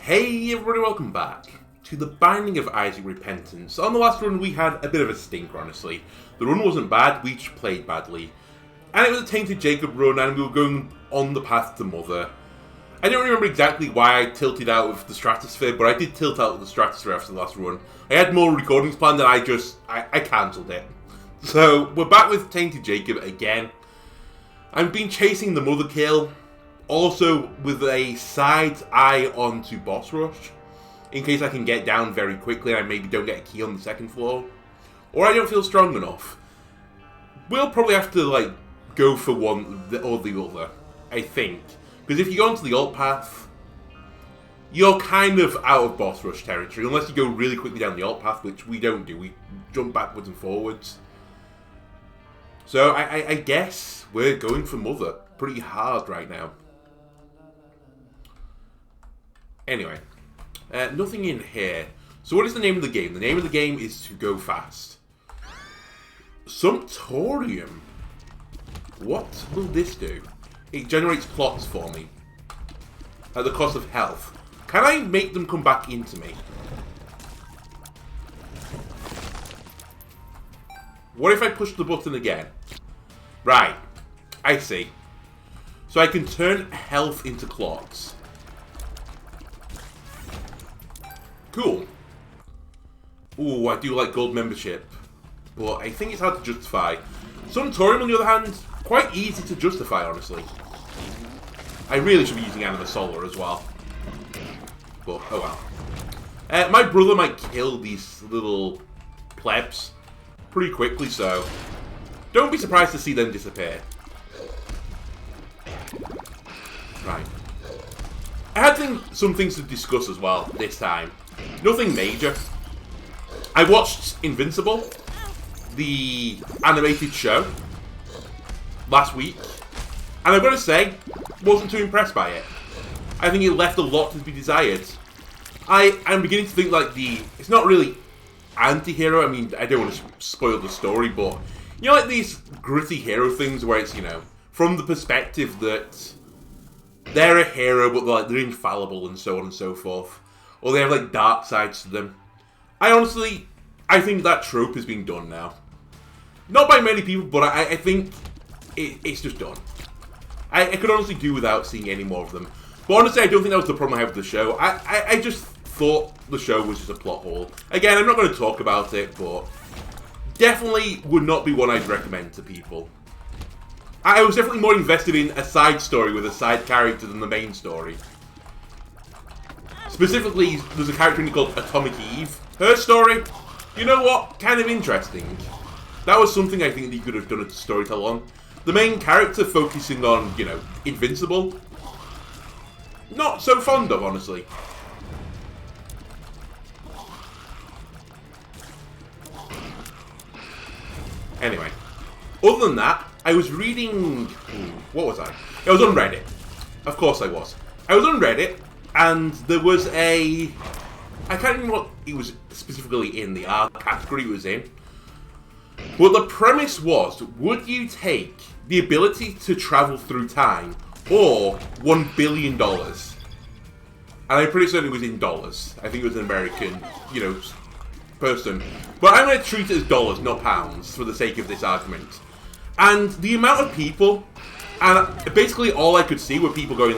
Hey everybody, welcome back to the Binding of Isaac Repentance. On the last run we had a bit of a stinker, honestly. The run wasn't bad, we just played badly. And it was a Tainted Jacob run and we were going on the path to Mother. I don't remember exactly why I tilted out of the Stratosphere, but I did tilt out of the Stratosphere after the last run. I had more recordings planned and I cancelled it. So, we're back with Tainted Jacob again. I've been chasing the Mother kill, also with a side eye onto Boss Rush, in case I can get down very quickly and I maybe don't get a key on the second floor. Or I don't feel strong enough. We'll probably have to, go for one or the other, I think. Because if you go onto the alt path, you're kind of out of Boss Rush territory, unless you go really quickly down the alt path, which we don't do. We jump backwards and forwards. So I guess we're going for Mother pretty hard right now. Anyway, nothing in here. So what is the name of the game? The name of the game is To Go Fast. Sumptorium. What will this do? It generates plots for me. At the cost of health. Can I make them come back into me? What if I push the button again? Right. I see. So I can turn health into clots. Cool. Ooh, I do like gold membership. But I think it's hard to justify. Sumptorium, on the other hand, quite easy to justify, honestly. I really should be using Anima Solar as well. But, oh well. My brother might kill these little plebs pretty quickly, so don't be surprised to see them disappear. Right. I had some things to discuss as well this time. Nothing major. I watched Invincible, the animated show, last week, and I've got to say, wasn't too impressed by it. I think it left a lot to be desired. I'm beginning to think it's not really anti-hero. I mean, I don't want to spoil the story, but you know, like these gritty hero things where it's, from the perspective that they're a hero, but they're infallible and so on and so forth, or they have dark sides to them. I think that trope is being done now. Not by many people, but I think it's just done. I could honestly do without seeing any more of them. But honestly, I don't think that was the problem I have with the show. I just thought the show was just a plot hole. Again, I'm not going to talk about it, but definitely would not be one I'd recommend to people. I was definitely more invested in a side story with a side character than the main story. Specifically, there's a character in it called Atomic Eve. Her story, you know what? Kind of interesting. That was something I think that you could have done a storytell on. The main character focusing on, Invincible. Not so fond of, honestly. Anyway. Other than that, I was reading... what was I? I was on Reddit. Of course I was. I was on Reddit, and there was a... I can't remember what it was specifically in, the art category it was in. But the premise was, would you take the ability to travel through time or $1 billion? And I'm pretty certain it was in dollars. I think it was an American, person. But I'm going to treat it as dollars, not pounds, for the sake of this argument. And the amount of people, and basically all I could see were people going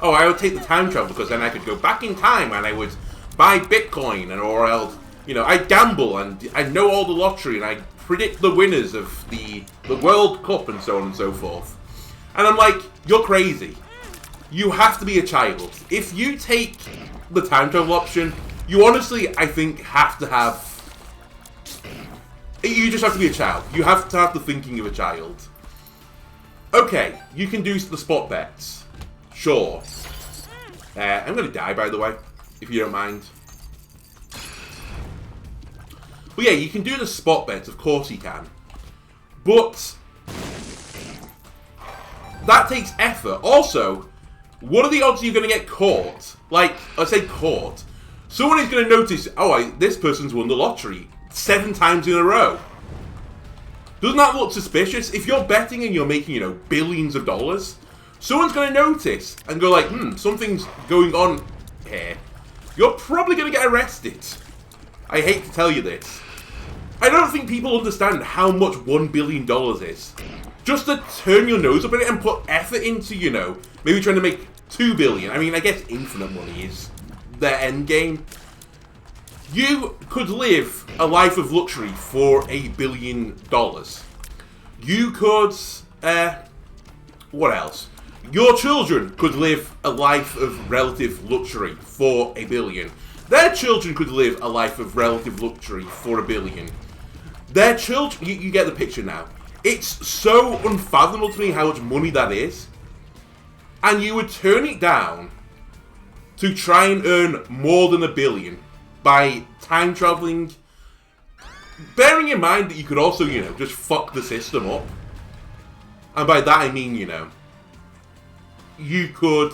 oh, I would take the time travel because then I could go back in time and I would buy Bitcoin, or else, I gamble and I know all the lottery and I predict the winners of the World Cup and so on and so forth. And I'm like, you're crazy. You have to be a child. If you take the time travel option, you honestly, I think, have to have... You just have to be a child. You have to have the thinking of a child. Okay, you can do the spot bets. Sure. I'm going to die, by the way, if you don't mind. But yeah, you can do the spot bets, of course you can. But that takes effort. Also, what are the odds you're going to get caught? Let's say caught. Someone is going to notice, oh, this person's won the lottery 7 times in a row. Doesn't that look suspicious? If you're betting and you're making, billions of dollars, someone's going to notice and go something's going on here. you're probably going to get arrested. I hate to tell you this. I don't think people understand how much $1 billion is. Just to turn your nose up at it and put effort into, you know, maybe trying to make $2 billion. I mean, I guess infinite money is their end game. You could live a life of luxury for $1 billion. You could, what else? Your children could live a life of relative luxury for $1 billion. Their children could live a life of relative luxury for $1 billion. Their children, you get the picture now. It's so unfathomable to me how much money that is. And you would turn it down to try and earn more than $1 billion by time traveling. Bearing in mind that you could also, you know, just fuck the system up. And by that I mean, you know, you could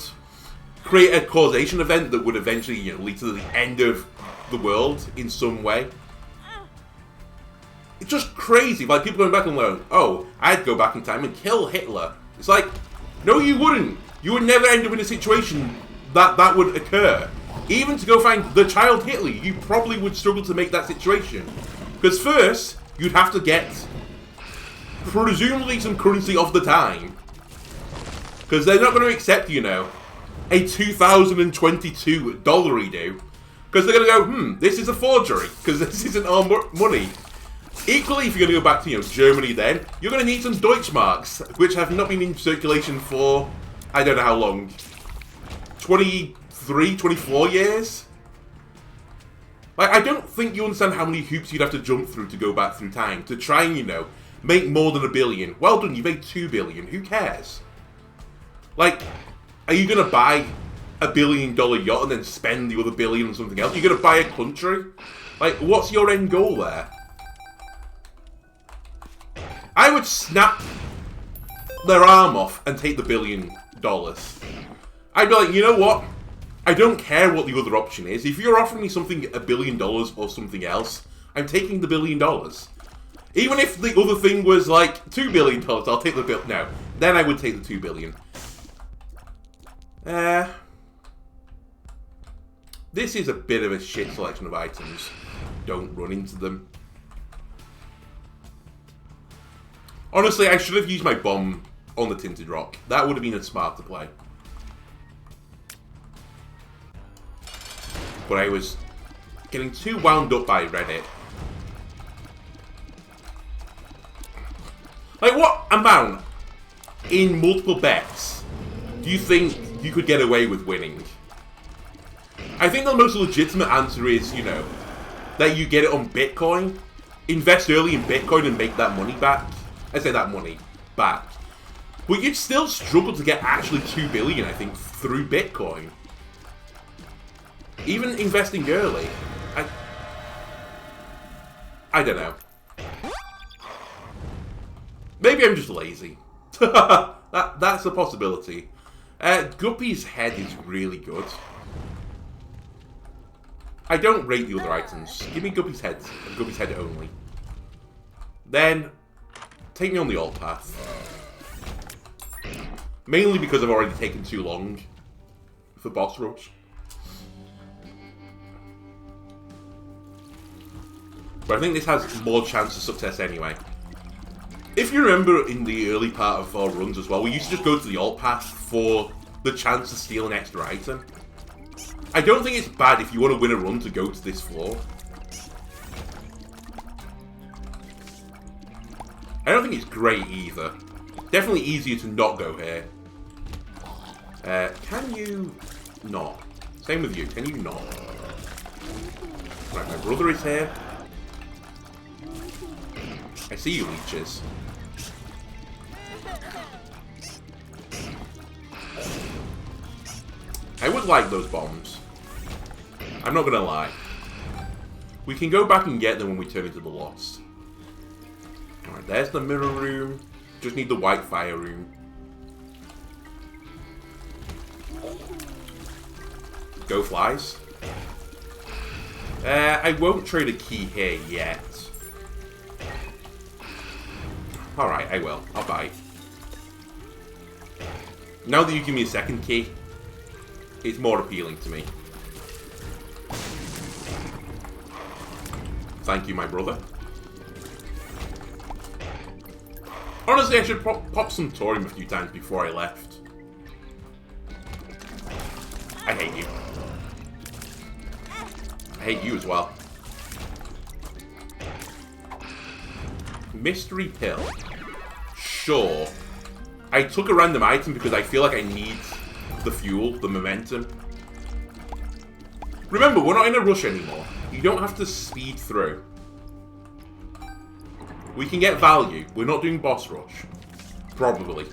create a causation event that would eventually, you know, lead to the end of the world in some way. It's just crazy. Like, people going back and going, oh, I'd go back in time and kill Hitler. It's like, no, you wouldn't. You would never end up in a situation that would occur. Even to go find the child Hitler, you probably would struggle to make that situation. Because first, you'd have to get, presumably, some currency of the time. Because they're not going to accept, you know, a 2022 dollar do. Because they're going to go, this is a forgery. Because this isn't our money. Equally, if you're going to go back to, you know, Germany then, you're going to need some Deutschmarks, which have not been in circulation for, I don't know how long, 23, 24 years? Like, I don't think you understand how many hoops you'd have to jump through to go back through time, to try and, you know, make more than $1 billion. Well done, you made $2 billion, who cares? Like, are you going to buy $1 billion yacht and then spend the other $1 billion on something else? Are you going to buy a country? Like, what's your end goal there? I would snap their arm off and take the $1 billion. I'd be like, you know what? I don't care what the other option is. If you're offering me something $1 billion or something else, I'm taking the $1 billion. Even if the other thing was like $2 billion, I'll take the bill. No, then I would take the $2 billion. This is a bit of a shit selection of items. Don't run into them. Honestly, I should have used my bomb on the Tinted Rock. That would have been a smarter play. But I was getting too wound up by Reddit. Like, what amount in multiple bets do you think you could get away with winning? I think the most legitimate answer is, you know, that you get it on Bitcoin, invest early in Bitcoin and make that money back. I say that money back. But you'd still struggle to get actually $2 billion, I think, through Bitcoin. Even investing early. I don't know. Maybe I'm just lazy. That's a possibility. Guppy's head is really good. I don't rate the other items. Give me Guppy's head, and Guppy's head only. Then, take me on the alt path. Mainly because I've already taken too long for boss rush. But I think this has more chance of success anyway. If you remember in the early part of our runs as well, we used to just go to the alt path for the chance to steal an extra item. I don't think it's bad if you want to win a run to go to this floor. I don't think it's great either. Definitely easier to not go here. Can you not? Same with you. Can you not? Right, my brother is here. I see you, leeches. I would like those bombs. I'm not gonna lie. We can go back and get them when we turn into the Lost. Alright, there's the mirror room. Just need the white fire room. Go flies. I won't trade a key here yet. Alright, I will. I'll buy. Now that you give me a second key, it's more appealing to me. Thank you, my brother. Honestly, I should pop some Thorium a few times before I left. I hate you. I hate you as well. Mystery pill. Sure. I took a random item because I feel like I need the fuel, the momentum. Remember, we're not in a rush anymore. You don't have to speed through. We can get value. We're not doing boss rush. Probably.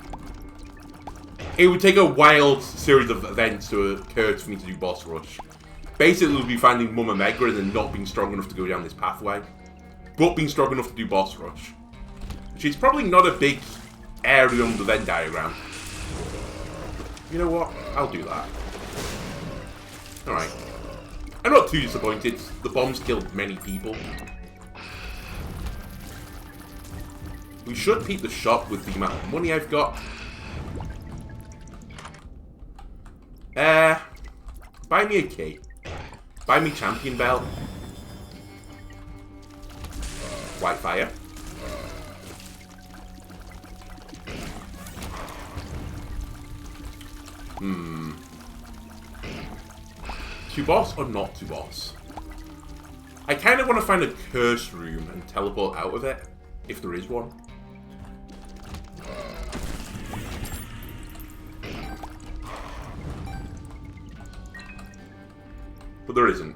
It would take a wild series of events to occur for me to do boss rush. Basically, we'll be finding Mama Mega and then not being strong enough to go down this pathway. But being strong enough to do boss rush. Which is probably not a big area on the Venn diagram. You know what? I'll do that. Alright. I'm not too disappointed. The bombs killed many people. We should peep the shop with the amount of money I've got. Buy me a key. Buy me champion belt. Whitefire. To boss or not to boss? I kind of want to find a curse room and teleport out of it, if there is one. But there isn't.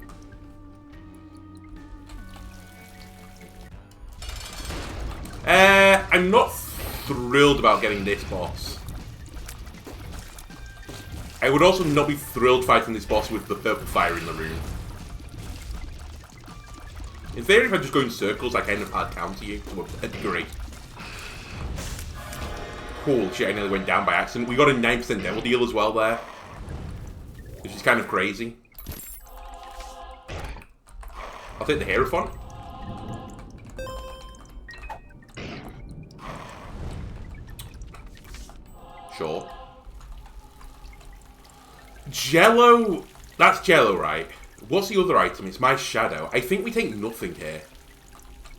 I'm not thrilled about getting this boss. I would also not be thrilled fighting this boss with the purple fire in the room. In theory, if I just go in circles, I kind of hard counter you to a degree. Holy shit, I nearly went down by accident. We got a 9% devil deal as well there. Which is kind of crazy. I'll take the Hierophant. Sure. Jello. That's Jello, right? What's the other item? It's my shadow. I think we take nothing here.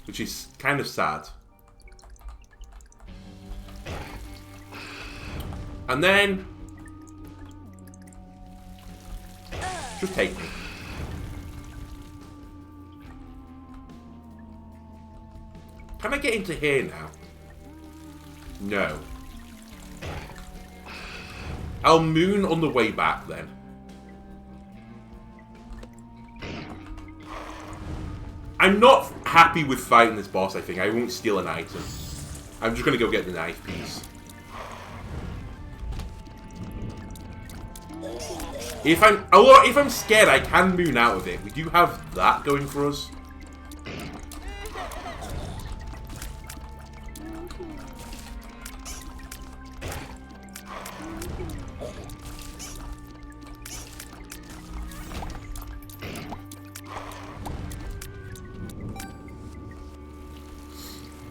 Which is kind of sad. And then... just take me. Can I get into here now? No. I'll moon on the way back then. I'm not happy with fighting this boss, I think. I won't steal an item. I'm just going to go get the knife piece. If I'm scared, I can moon out of it. We do have that going for us.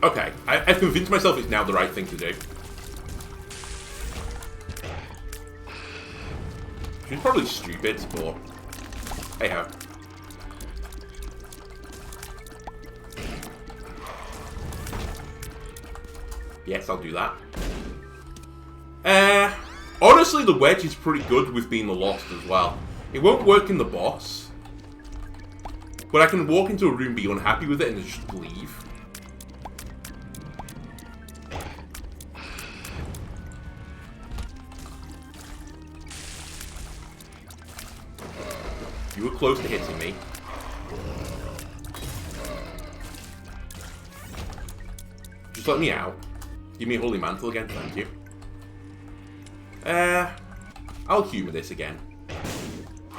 Okay, I've convinced myself it's now the right thing to do. She's probably stupid, but hey ho. Yes, I'll do that. Honestly, the wedge is pretty good with being the Lost as well. It won't work in the boss, but I can walk into a room, be unhappy with it, and just leave. You were close to hitting me. Just let me out. Give me a holy mantle again, thank you. I'll humour this again.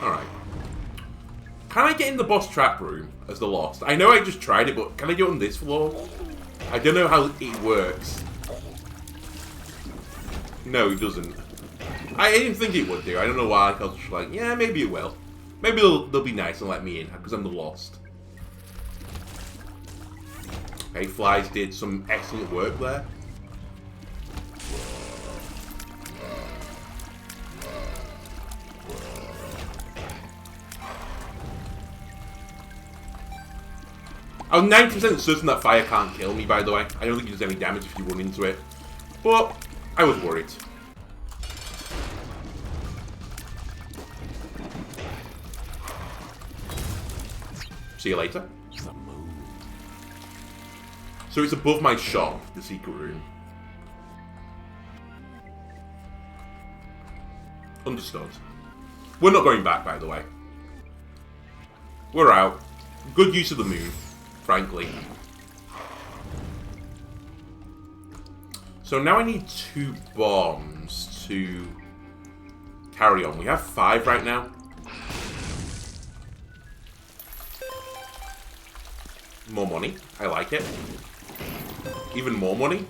Alright. Can I get in the boss trap room as the Lost? I know I just tried it, but can I do it on this floor? I don't know how it works. No, it doesn't. I didn't think it would do. I don't know why. I was just like, yeah, maybe it will. Maybe they'll be nice and let me in, because I'm the Lost. Okay, Flies did some excellent work there. I'm 90% certain that fire can't kill me, by the way. I don't think it does any damage if you run into it. But I was worried. See you later. So it's above my shop, the secret room. Understood. We're not going back, by the way. We're out. Good use of the moon, frankly. So now I need 2 bombs to carry on. We have 5 right now. More money. I like it. Even more money.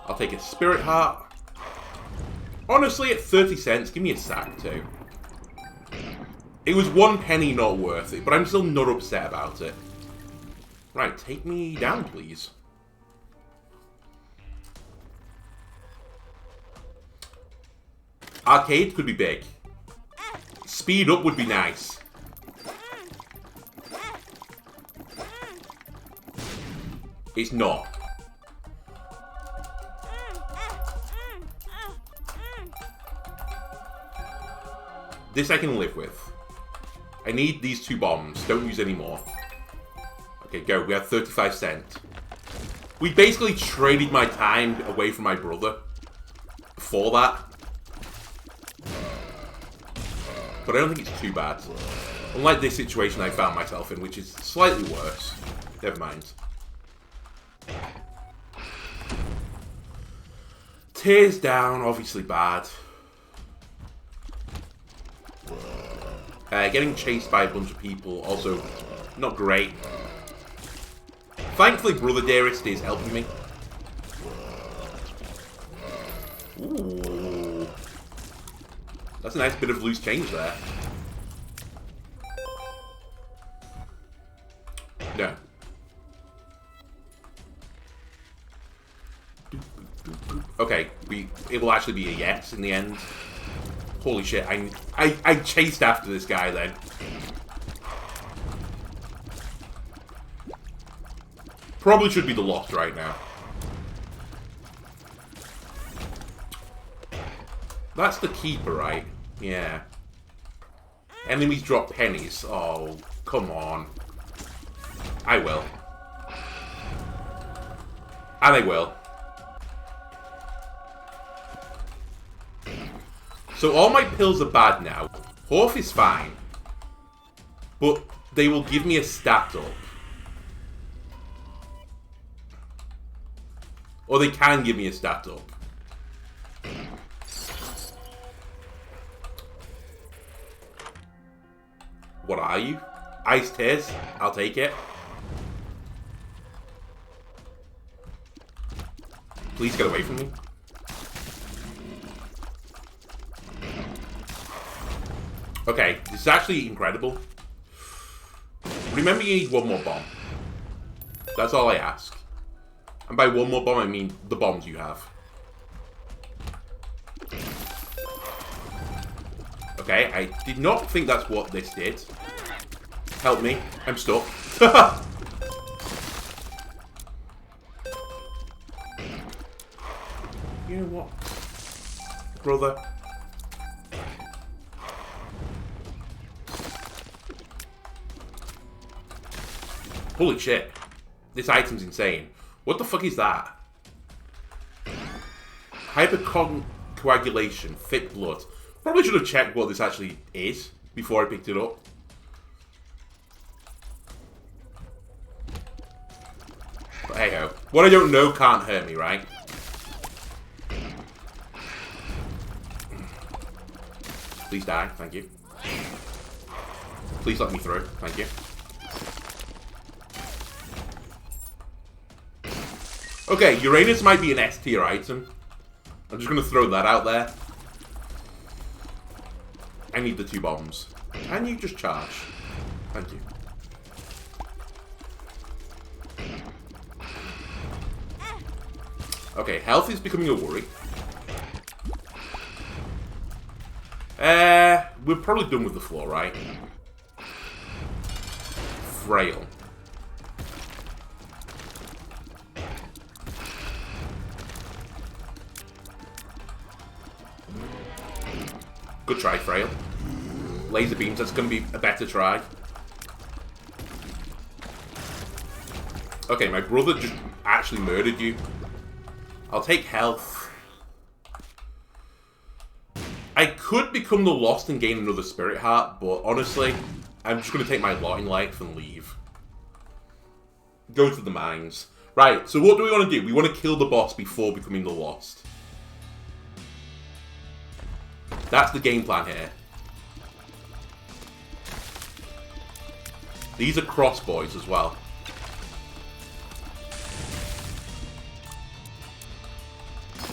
I'll take a spirit heart. Honestly, at 30 cents, give me a sack too. It was 1 penny not worth it, but I'm still not upset about it. Right, take me down, please. Arcade could be big. Speed up would be nice. It's not. This I can live with. I need these 2 bombs. Don't use any more. Okay, go. We have 35 cents. We basically traded my time away from my brother for that. But I don't think it's too bad. Unlike this situation I found myself in, which is slightly worse. Never mind. Tears down, obviously bad. Getting chased by a bunch of people, also not great. Thankfully, Brother Dearest is helping me. Ooh. That's a nice bit of loose change there. No. Okay, it will actually be a yes in the end. Holy shit, I chased after this guy then. Probably should be the loft right now. That's the keeper, right? Yeah. Enemies drop pennies. Oh, come on. I will. And I will. So all my pills are bad now. Horf is fine. But they will give me a stat up. Or they can give me a stat up. What are you? Ice tears? I'll take it. Please get away from me. Okay, this is actually incredible. Remember, you need 1 more bomb. That's all I ask. And by 1 more bomb, I mean the bombs you have. Okay, I did not think that's what this did. Help me. I'm stuck. You know what, brother? Holy shit. This item's insane. What the fuck is that? Hypercoagulation, thick blood. Probably should have checked what this actually is before I picked it up. But hey ho. What I don't know can't hurt me, right? Please die, thank you. Please let me through, thank you. Okay, Uranus might be an S tier item. I'm just going to throw that out there. I need the 2 bombs. Can you just charge? Thank you. Okay, health is becoming a worry. We're probably done with the floor, right? Frail. Good try, Frail. Laser beams, that's going to be a better try. Okay, my brother just actually murdered you. I'll take health. I could become the Lost and gain another Spirit Heart, but honestly, I'm just going to take my lot in life and leave. Go to the mines. Right, so what do we want to do? We want to kill the boss before becoming the Lost. That's the game plan here. These are crossboys as well.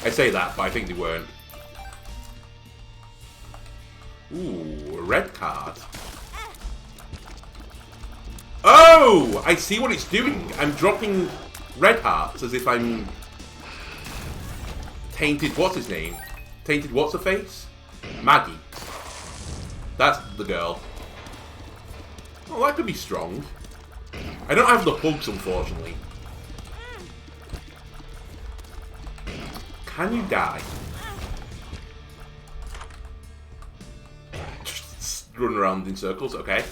I say that, but I think they weren't. Ooh, a red card. Oh! I see what it's doing. I'm dropping red hearts as if I'm... Tainted, what's his name? Tainted what's-her-face? Maggie. That's the girl. Oh, that could be strong. I don't have the hugs, unfortunately. Can you die? Just run around in circles, okay.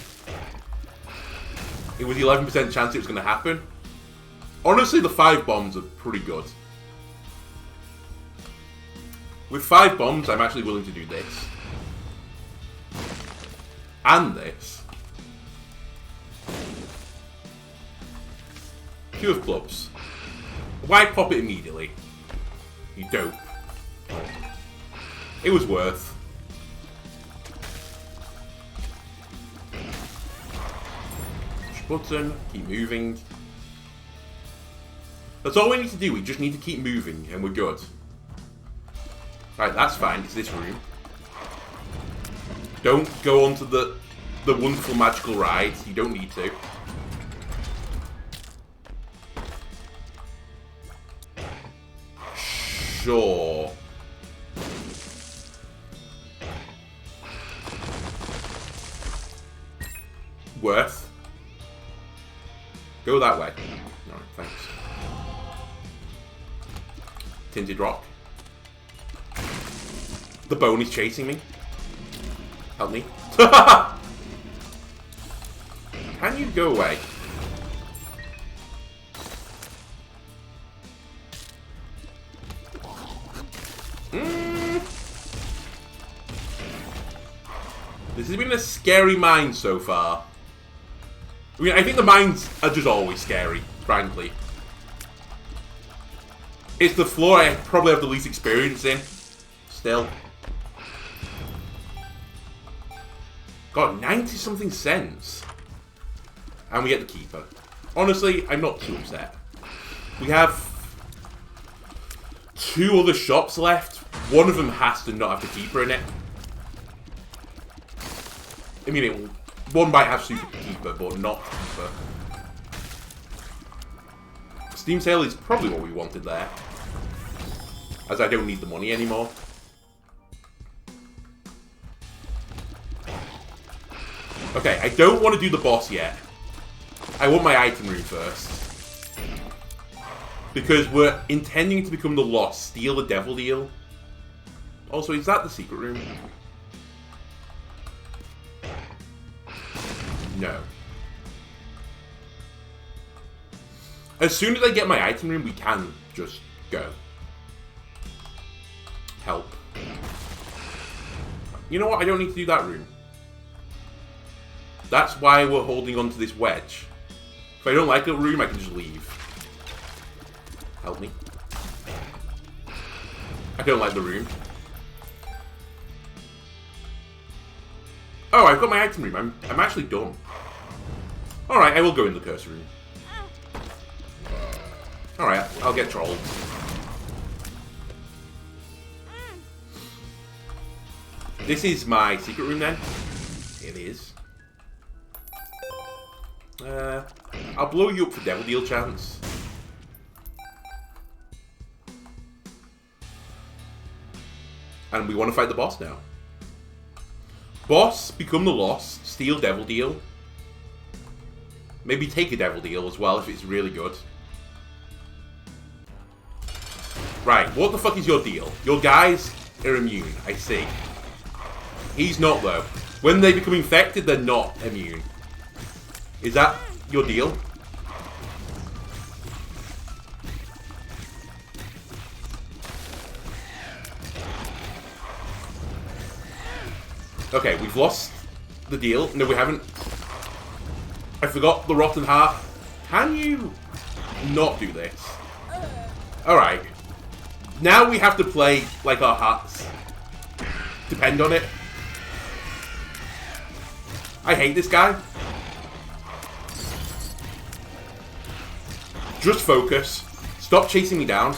It was 11% chance it was going to happen. Honestly, the 5 bombs are pretty good. With 5 bombs, I'm actually willing to do this. And this. 2 of clubs. Why pop it immediately? You dope. It was worth. Push button, keep moving. That's all we need to do, we just need to keep moving and we're good. Right, that's fine, it's this room. Don't go onto the wonderful magical ride, you don't need to. Sure. Worth. Go that way. Alright, thanks. Tinted rock. The bone is chasing me. Help me. Can you go away? This has been a scary mine so far. I mean, I think the mines are just always scary, frankly. It's the floor I probably have the least experience in. Still. God, 90-something cents. And we get the keeper. Honestly, I'm not too upset. We have 2 other shops left. One of them has to not have the keeper in it. I mean, one might have super keeper, but not keeper. Steam sale is probably what we wanted there. As I don't need the money anymore. Okay, I don't want to do the boss yet. I want my item room first. Because we're intending to become the Lost, steal the Devil Deal. Also, is that the secret room? No. As soon as I get my item room, we can just go. Help. You know what? I don't need to do that room. That's why we're holding on to this wedge. If I don't like the room, I can just leave. Help me. I don't like the room. Oh, I've got my item room. I'm actually dumb. Alright, I will go in the curse room. Alright, I'll get trolled. This is my secret room then? It is. I'll blow you up for Devil Deal chance. And we want to fight the boss now. Boss, become the loss, steal Devil Deal. Maybe take a Devil Deal as well if it's really good. Right, what the fuck is your deal? Your guys are immune, I see. He's not though. When they become infected, they're not immune. Is that your deal? Okay, we've lost the deal. No, we haven't. I forgot the Rotten Heart. Can you not do this? Alright. Now we have to play like our hearts depend on it. I hate this guy. Just focus. Stop chasing me down.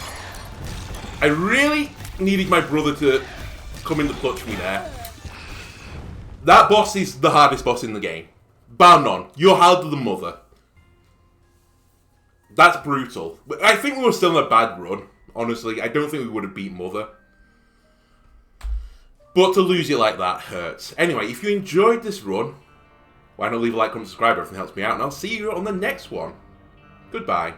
I really needed my brother to come in the clutch for me there. That boss is the hardest boss in the game. Bar none. You're harder than Mother. That's brutal. I think we were still in a bad run, honestly. I don't think we would have beat Mother. But to lose it like that hurts. Anyway, if you enjoyed this run, why not leave a like, comment, subscribe, everything helps me out, and I'll see you on the next one. Goodbye.